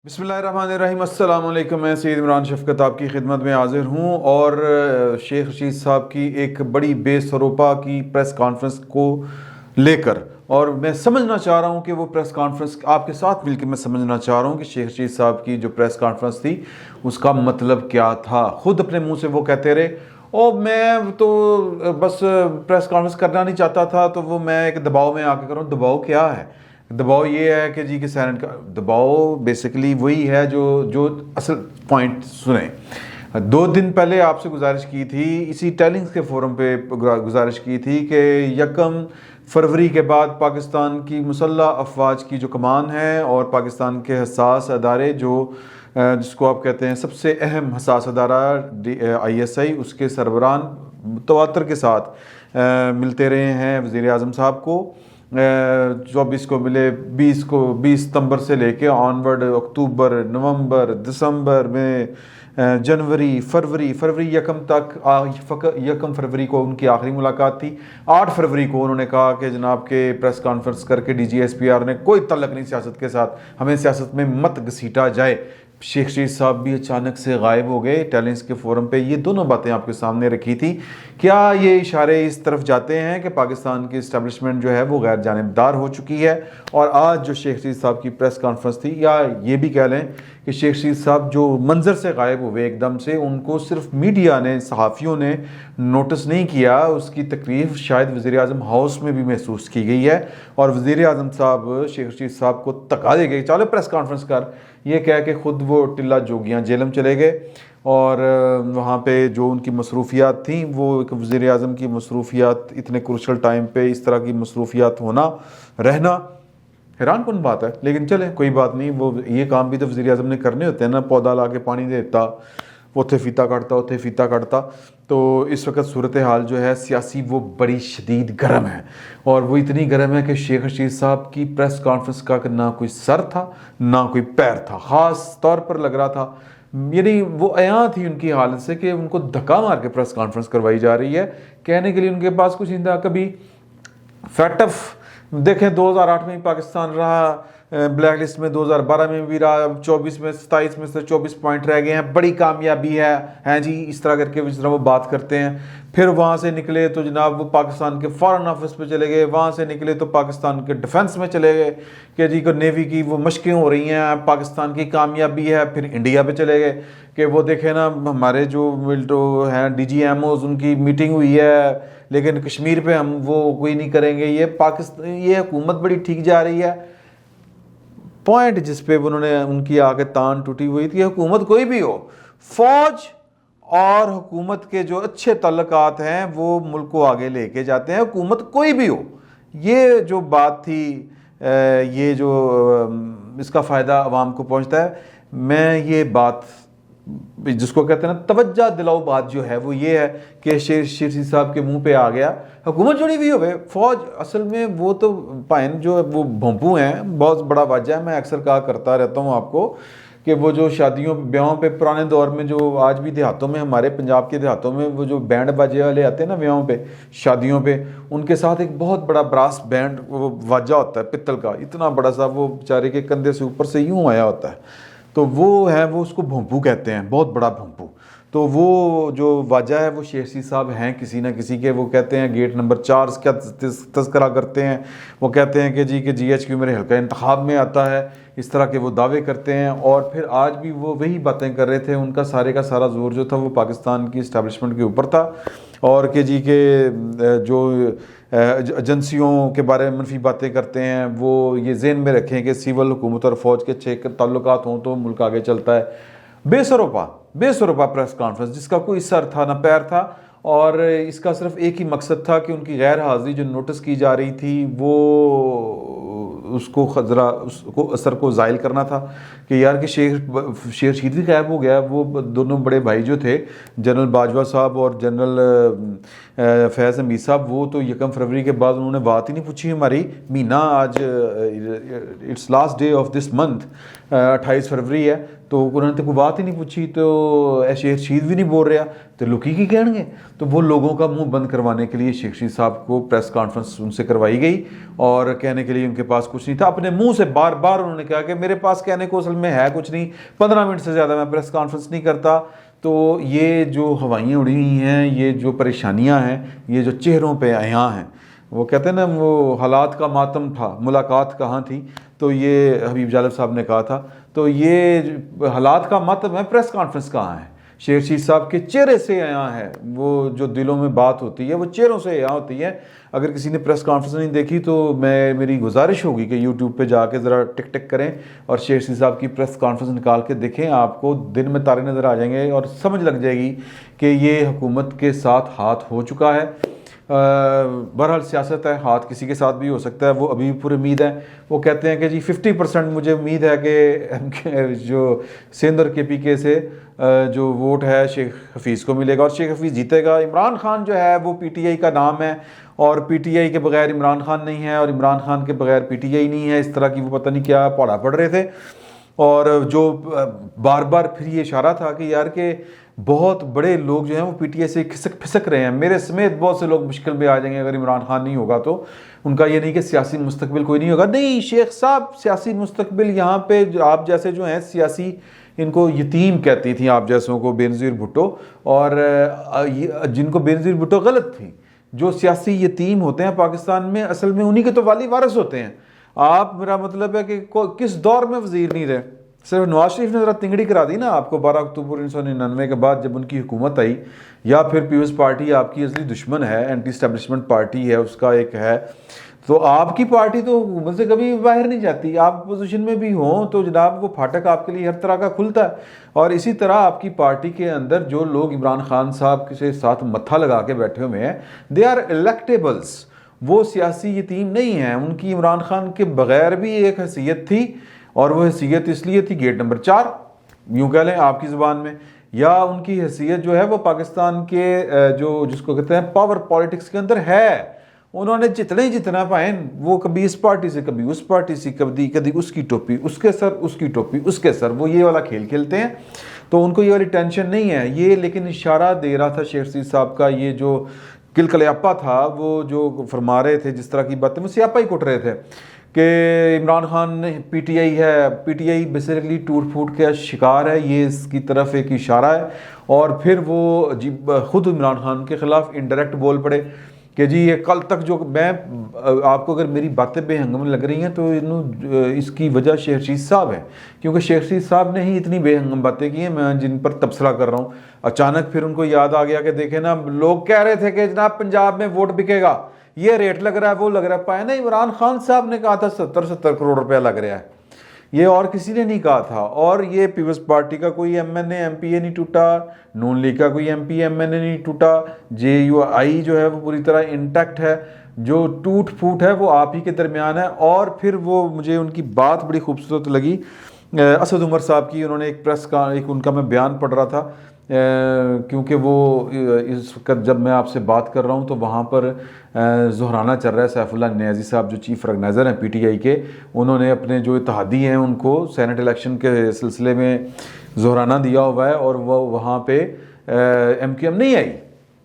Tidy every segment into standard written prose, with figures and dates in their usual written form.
बिस्मिल्लाहिर्रहमानिर्रहीम, अस्सलाम वालेकुम। मैं सैयद इमरान शफ़क़त आपकी खिदमत में हाज़िर हूँ और शेख रशीद साहब की एक बड़ी बेसरोपा की प्रेस कॉन्फ्रेंस को लेकर, और मैं समझना चाह रहा हूँ कि वो प्रेस कॉन्फ्रेंस आपके साथ मिलकर मैं समझना चाह रहा हूँ कि शेख रशीद साहब की जो प्रेस कॉन्फ्रेंस थी उसका मतलब क्या था। ख़ुद अपने मुँह से वो कहते रहे और मैं तो बस प्रेस कॉन्फ्रेंस करना नहीं चाहता था, तो वो मैं एक दबाव में आके करूँ। दबाव क्या है? दबाव ये है कि जी कि सैनेट का दबाव बेसिकली वही है जो जो असल पॉइंट सुने। 2 दिन पहले आपसे गुजारिश की थी, इसी टेलिंग्स के फोरम पे गुजारिश की थी कि 1 फरवरी के बाद पाकिस्तान की मुसल्लह अफवाज की जो कमान है और पाकिस्तान के हसास अदारे जो जिसको आप कहते हैं सबसे अहम हसास अदारा ISI, उसके सरबरान तवातर के साथ मिलते रहे हैं वज़ीर आज़म साहब को। 24 को मिले, 20 सितंबर से लेके ऑनवर्ड अक्टूबर, नवंबर, दिसंबर में, जनवरी, फरवरी 1 तक 1 फरवरी को उनकी आखिरी मुलाकात थी। 8 फरवरी को उन्होंने कहा कि जनाब के प्रेस कॉन्फ्रेंस करके DGSPR ने कोई तल्लक नहीं सियासत के साथ, हमें सियासत में मत घसीटा जाए। शेख रशीद साहब भी अचानक से गायब हो गए। टैलेंट्स के फोरम पे ये दोनों बातें आपके सामने रखी थी। क्या ये इशारे इस तरफ जाते हैं कि पाकिस्तान की इस्टेब्लिशमेंट जो है वो गैर जानिबदार हो चुकी है? और आज जो शेख रशीद साहब की प्रेस कॉन्फ्रेंस थी, या ये भी कह लें कि शेख रशीद साहब जो मंजर से गायब हुए एकदम से, उनको सिर्फ मीडिया ने, सहाफ़ियों ने नोटिस नहीं किया, उसकी तकलीफ शायद वज़ीर आज़म हाउस में भी महसूस की गई है। और वज़ीर आज़म साहब शेख रशीद साहब को तका दे गए, चलो प्रेस कॉन्फ्रेंस कर, ये कह के ख़ुद वो टिल्ला जोगियाँ जेलम चले गए। और वहाँ पे जो उनकी मसरूफियात थी, वो एक वज़ीर आज़म की मसरूफियात इतने क्रूशल टाइम पे इस तरह की मसरूफियात होना, रहना हैरान कौन बात है। लेकिन चले कोई बात नहीं, वो ये काम भी तो वज़ीर आज़म ने करने होते हैं ना, पौधा ला के पानी देता, उथे फीता काटता। तो इस वक्त सूरत हाल जो है सियासी वो बड़ी शदीद गर्म है, और वो इतनी गर्म है कि शेख रशीद साहब की प्रेस कॉन्फ्रेंस का ना कोई सर था ना कोई पैर था। ख़ास तौर पर लग रहा था, यानी वो अयां थी उनकी हालत से कि उनको धक्का मार के प्रेस कॉन्फ्रेंस करवाई जा रही है। कहने के लिए उनके पास कुछ नहीं था। कभी फैटफ देखें, 2008 में भी पाकिस्तान रहा ब्लैक लिस्ट में, 2012 में भी रहा, 24 में 27 में से 24 पॉइंट रह गए हैं, बड़ी कामयाबी है, हैं जी, इस तरह करके जिस तरह वो बात करते हैं। फिर वहाँ से निकले तो जनाब वो पाकिस्तान के फॉरेन ऑफिस पे चले गए, वहाँ से निकले तो पाकिस्तान के डिफेंस में चले गए कि जी को नेवी की वो मशकें हो रही हैं, पाकिस्तान की कामयाबी है। फिर इंडिया पे चले गए कि वो देखे ना, हमारे जो मिल्टो हैं DGMOs, उनकी मीटिंग हुई है, लेकिन कश्मीर पे हम वो कोई नहीं करेंगे। ये पाकिस्तान, ये हुकूमत बड़ी ठीक जा रही है। पॉइंट जिस पे उन्होंने उनकी आगे तान टूटी हुई थी, हुकूमत कोई भी हो, फौज और हुकूमत के जो अच्छे तल्लकात हैं वो मुल्क को आगे लेके जाते हैं, हुकूमत कोई भी हो। ये जो बात थी, ये जो इसका फ़ायदा अवाम को पहुंचता है। मैं ये बात जिसको कहते हैं ना तवज्जो दिलाओ बात जो है वो ये है कि शेख रशीद साहब के मुंह पे आ गया, हुकूमत जुड़ी हुई होवे फौज। असल में वो तो पाइन जो वो भोंपू हैं, बहुत बड़ा वजह है। मैं अक्सर कहा करता रहता हूँ आपको कि वो जो शादियों ब्याहों पे पुराने दौर में, जो आज भी देहातों में, हमारे पंजाब के देहातों में वो जो बैंड बाजे वाले आते हैं ना ब्याहों पे, शादियों पे, उनके साथ एक बहुत बड़ा ब्रास बैंड वो वाजा होता है पित्तल का, इतना बड़ा सा, वो बेचारे के कंधे से ऊपर से यूँ आया होता है। तो वो है, वो उसको भोंपू कहते हैं, बहुत बड़ा भोंपू। तो वो जो वाजा है वो शेख रशीद साहब हैं किसी ना किसी के। वो कहते हैं गेट नंबर 4 का तस्करा करते हैं। वो कहते हैं कि जी के GHQ मेरे हल्का इंतखाब में आता है, इस तरह के वो दावे करते हैं। और फिर आज भी वो वही बातें कर रहे थे। उनका सारे का सारा जोर जो था वो पाकिस्तान की इस्टेब्लिशमेंट के ऊपर था, और कि जी के जो एजेंसियों के बारे में मनफी बातें करते हैं, वो ये ज़हन में रखें कि सिविल हुकूमत और फ़ौज के अच्छे ताल्लुकात हों तो मुल्क आगे चलता है। बेसरोपा प्रेस कॉन्फ्रेंस जिसका कोई सर था ना पैर था, और इसका सिर्फ एक ही मकसद था कि उनकी गैर हाज़िरी जो नोटिस की जा रही थी वो उसको ज़रा उसको असर को ज़ाइल करना था कि यार कि शेख रशीद भी गायब हो गया। वो दोनों बड़े भाई जो थे, जनरल बाजवा साहब और जनरल फैज़ हमीद साहब, वो तो 1 फरवरी के बाद उन्होंने बात ही नहीं पूछी हमारी। महीना आज, it's last day of this month, 28 फरवरी है, तो उन्होंने तो कोई बात ही नहीं पूछी, तो शेख रशीद भी नहीं बोल रहा, तो लुकी की कहेंगे। तो वो लोगों का मुंह बंद करवाने के लिए शेख रशीद साहब को प्रेस कॉन्फ्रेंस उनसे करवाई गई, और कहने के लिए उनके पास कुछ नहीं था। अपने मुंह से बार बार उन्होंने कहा कि मेरे पास कहने को असल में है कुछ नहीं, 15 मिनट से ज़्यादा मैं प्रेस कॉन्फ्रेंस नहीं करता। तो ये जो हवाइयाँ उड़ी हुई हैं, ये जो परेशानियाँ हैं, ये जो चेहरों पे यहाँ हैं, वो कहते हैं ना, वो हालात का मातम था, मुलाकात कहाँ थी, तो ये हबीब जालिब साहब ने कहा था। तो ये हालात का मातम है, प्रेस कॉन्फ्रेंस कहाँ है? शेख रशीद साहब के चेहरे से यहाँ है, वो जो दिलों में बात होती है वो चेहरों से यहाँ होती है। अगर किसी ने प्रेस कॉन्फ्रेंस नहीं देखी तो मेरी गुजारिश होगी कि यूट्यूब पे जाके ज़रा टिक टिक करें और शेख रशीद साहब की प्रेस कॉन्फ्रेंस निकाल के देखें, आपको दिन में तारे नज़र आ जाएंगे और समझ लग जाएगी कि ये हुकूमत के साथ हाथ हो चुका है। बहरहाल सियासत है, हाथ किसी के साथ भी हो सकता है, वो अभी भी पूरी उम्मीद है। वो कहते हैं कि जी 50% मुझे उम्मीद है कि जो सिंध और KPK से जो वोट है शेख हफीज़ को मिलेगा और शेख हफीज़ जीतेगा। इमरान खान जो है वो PTI का नाम है, और PTI के बगैर इमरान खान नहीं है, और इमरान खान के बगैर PTI नहीं है, इस तरह की वो पता नहीं क्या पढ़ा पढ़ रहे थे। और जो बार बार फिर ये इशारा था कि यार के बहुत बड़े लोग जो हैं वो PTI से खिसक फिसक रहे हैं, मेरे समेत बहुत से लोग मुश्किल में आ जाएंगे अगर इमरान खान नहीं होगा तो। उनका ये नहीं कि सियासी मुस्तकबिल कोई नहीं होगा, नहीं शेख साहब, सियासी मुस्तकबिल यहाँ पे आप जैसे जो हैं सियासी, इनको यतीम कहती थी आप जैसों को बेनज़ीर भुट्टो, और जिनको बेनज़ीर भुट्टो गलत थी। जो सियासी यतीम होते हैं पाकिस्तान में, असल में उन्हीं के तो वाली वारिस होते हैं। आप, मेरा मतलब है कि किस दौर में वजीर नहीं रहे, सिर्फ नवाज शरीफ ने ज़रा तिंगड़ी करा दी ना आपको 12 अक्टूबर 1999 के बाद जब उनकी हुकूमत आई, या फिर पीपल्स पार्टी आपकी असली दुश्मन है, एंटी एस्टेब्लिशमेंट पार्टी है, उसका एक है। तो आपकी पार्टी तो हुकूमत से कभी बाहर नहीं जाती, आप अपोजिशन में भी हों तो जनाब वो फाटक आपके लिए हर तरह का खुलता है। और इसी तरह आपकी पार्टी के अंदर जो लोग इमरान खान साहब के साथ मत्था लगा के बैठे हुए हैं, दे आर इलेक्टेबल्स, वो सियासी यतीम नहीं हैं। उनकी इमरान खान के बगैर भी एक हैसियत थी, और वो हैसियत इसलिए थी गेट नंबर 4, यूँ कह लें आपकी ज़ुबान में, या उनकी हैसियत जो है वो पाकिस्तान के जो जिसको कहते हैं पावर पॉलिटिक्स के अंदर है। उन्होंने जितना पाए, वो कभी इस पार्टी से, कभी उस पार्टी से, कभी उसकी टोपी उसके सर, उसकी टोपी उसके सर, वो ये वाला खेल खेलते हैं। तो उनको ये वाली टेंशन नहीं है ये। लेकिन इशारा दे रहा था शेख रशीद साहब का ये जो किलकलियापा था, वो जो फरमा रहे थे, जिस तरह की बातें वो सियापा ही कुट रहे थे कि इमरान खान PTI है, PTI बेसिकली टूट फूट का शिकार है, ये इसकी तरफ एक इशारा है। और फिर वो खुद इमरान खान के ख़िलाफ़ इनडायरेक्ट बोल पड़े कि जी ये कल तक जो मैं आपको, अगर मेरी बातें बेहंगम लग रही हैं तो इसकी वजह शेख रशीद साहब है, क्योंकि शेख रशीद साहब ने ही इतनी बेहंगम बातें की हैं मैं जिन पर तबसरा कर रहा हूँ। अचानक फिर उनको याद आ गया कि देखे ना, लोग कह रहे थे कि जनाब पंजाब में वोट बिकेगा, ये रेट लग रहा है, वो लग रहा है, पाया ना इमरान खान साहब ने कहा था 70 करोड़ रुपया लग रहा है, ये और किसी ने नहीं कहा था। और ये पीपल्स पार्टी का कोई MNA MPA नहीं टूटा, नून लीग का कोई MP MNA नहीं टूटा, JUI जो है वो पूरी तरह इंटैक्ट है। जो टूट फूट है वो आप ही के दरमियान है। और फिर वो मुझे उनकी बात बड़ी खूबसूरत लगी असद उमर साहब की। उन्होंने एक प्रेस का एक उनका मैं बयान पढ़ रहा था, क्योंकि वो इस वक्त जब मैं आपसे बात कर रहा हूँ तो वहाँ पर ज़ुहराना चल रहा है। सैफुल्लाह नियाज़ी साहब जो चीफ ऑर्गेनाइज़र हैं PTI के, उन्होंने अपने जो इत्तेहादी हैं उनको सेनेट इलेक्शन के सिलसिले में ज़ुहराना दिया हुआ है, और वो वहाँ पे MQM नहीं आई।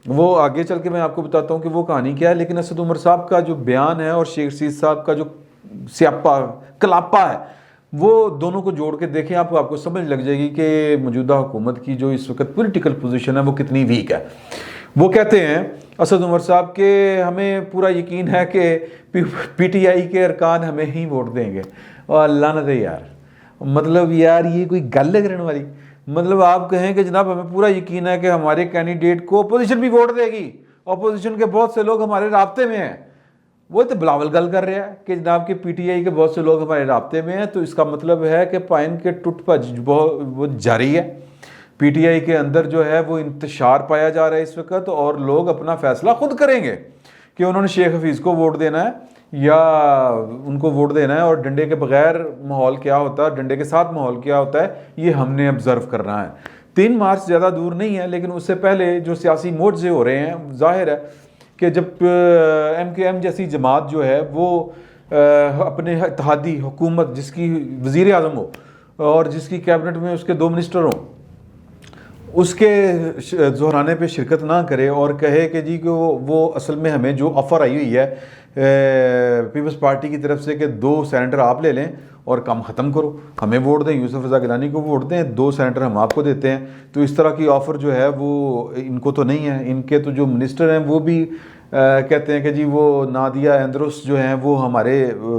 वो आगे चल के मैं आपको बताता हूँ कि वो कहानी क्या है। लेकिन असद उमर साहब का जो बयान है और शेख रशीद साहब का जो स्यापा कलापा है, वो दोनों को जोड़ के देखें, आपको समझ लग जाएगी कि मौजूदा हुकूमत की जो इस वक्त पॉलिटिकल पोजीशन है वो कितनी वीक है। वो कहते हैं असद उमर साहब के हमें पूरा यकीन है कि PTI के अरकान हमें ही वोट देंगे। और अल्लाह न दे यार, मतलब यार ये कोई गल करने वाली, मतलब आप कहें कि जनाब हमें पूरा यकीन है कि हमारे कैंडिडेट को अपोजिशन भी वोट देगी, अपोजिशन के बहुत से लोग हमारे राब्ते में हैं। वो तो बिलावल गल कर रहा है कि जनाब के PTI के बहुत से लोग हमारे राब्ते में हैं, तो इसका मतलब है कि पाइन के टुट भज वो जारी है। PTI के अंदर जो है वो इंतशार पाया जा रहा है इस वक्त, और लोग अपना फैसला खुद करेंगे कि उन्होंने शेख हफीज़ को वोट देना है या उनको वोट देना है। और डंडे के बगैर माहौल क्या होता है, डंडे के साथ माहौल क्या होता है, ये हमने ऑब्ज़र्व करना है। 3 मार्च ज़्यादा दूर नहीं है, लेकिन उससे पहले जो सियासी मोर्चे हो रहे हैं, जाहिर है कि जब MQM जैसी जमात जो है वो अपने इत्तेहादी हुकूमत जिसकी वज़ीर आज़म हो, और जिसकी कैबिनेट में उसके 2 मिनिस्टर हों, उसके दोहराने पे शिरकत ना करे और कहे कि जी कि वो असल में हमें जो ऑफ़र आई हुई है पीपल्स पार्टी की तरफ से कि 2 सेनेटर आप ले लें और काम ख़त्म करो, हमें वोट दें, यूसुफ रज़ा गिलानी को वोट दें, 2 सेनेटर हम आपको देते हैं। तो इस तरह की ऑफ़र जो है वो इनको तो नहीं है। इनके तो जो मिनिस्टर हैं वो भी कहते हैं कि जी वो नादिया एंद्रुस जो हैं वो हमारे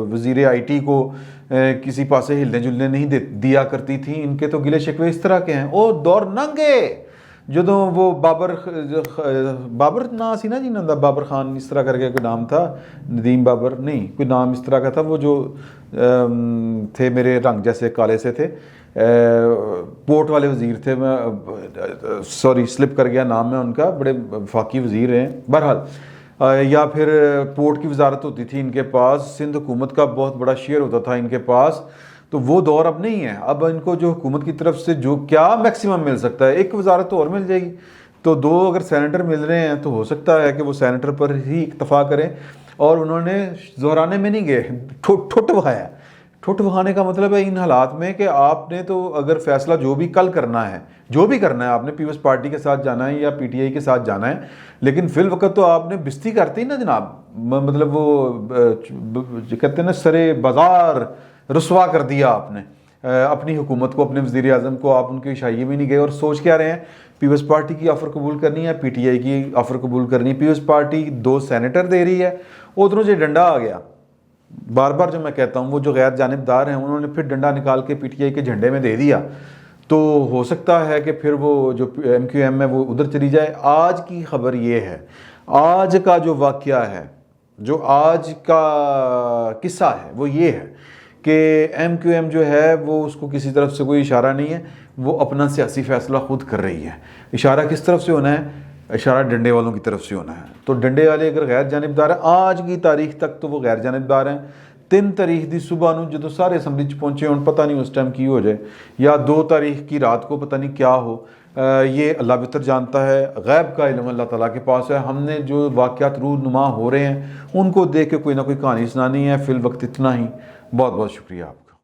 वज़ीर IT को किसी पासे हिलने जुलने नहीं दिया करती थी। इनके तो गिले शिकवे इस तरह के हैं। ओ दौर नंगे ਜਦੋਂ वो बाबर ना सी ना जी ना बाबर खान इस तरह करके कोई नाम था, नदीम बाबर नहीं कोई नाम इस तरह का था, वो जो थे मेरे रंग जैसे काले से थे, पोर्ट वाले वज़ीर थे, मैं सॉरी स्लिप कर गया नाम है उनका, बड़े वफाकी वज़ीर हैं बहरहाल। या फिर पोर्ट की वजारत होती थी इनके पास, सिंध हुकूमत का बहुत बड़ा शेयर होता था इनके पास। तो वो दौर अब नहीं है। अब इनको जो हुकूमत की तरफ से जो क्या मैक्सिमम मिल सकता है, एक वजारत तो और मिल जाएगी, तो 2 अगर सेनेटर मिल रहे हैं तो हो सकता है कि वो सेनेटर पर ही इक्तफा करें। और उन्होंने दोहराने में नहीं गए, ठुट वहाया। ठुट वहाने का मतलब है इन हालात में कि आपने तो अगर फैसला जो भी कल करना है, जो भी करना है, आपने पीपल्स पार्टी के साथ जाना है या PTI के साथ जाना है, लेकिन फिल वक्त तो आपने बिस्ती करती ना जनाब, मतलब वो कहते हैं ना सरे बाजार रुसवा कर दिया आपने अपनी हुकूमत को, अपने वज़ीर आज़म को। आप उनके इशाइये में नहीं गए और सोच क्या रहे हैं, पीपल्स पार्टी की ऑफ़र कबूल करनी है, PTI की ऑफ़र कबूल करनी है। पीपल्स पार्टी 2 सेनेटर दे रही है, उधरों से डंडा आ गया। बार बार जो मैं कहता हूँ, वो जो गैर जानिबदार हैं उन्होंने फिर डंडा निकाल के PTI के झंडे में दे दिया। तो हो सकता है कि फिर वो जो MQM है वो उधर चली जाए। आज की खबर ये है, आज का जो वाक़या है, जो आज का किस्सा है वो ये है कि MQM जो है वो उसको किसी तरफ से कोई इशारा नहीं है, वो अपना सियासी फ़ैसला खुद कर रही है। इशारा किस तरफ से होना है? इशारा डंडे वालों की तरफ से होना है। तो डंडे वाले अगर गैर जानिबदार हैं, आज की तारीख तक तो वो गैर जानिबदार हैं। 3 तारीख की सुबह नूं जो सारे असैम्बली पहुँचे हों, पता नहीं उस टाइम की हो जाए, या 2 तारीख की रात को पता नहीं क्या हो, ये अल्लाह बेहतर जानता है। गैब का इल्म अल्लाह ताला के पास है। हमने जो वाक़यात रूनुमा हो रहे हैं उनको देख के कोई ना कोई कहानी सुनानी है। फिल वक्त इतना ही। बहुत बहुत शुक्रिया आपका।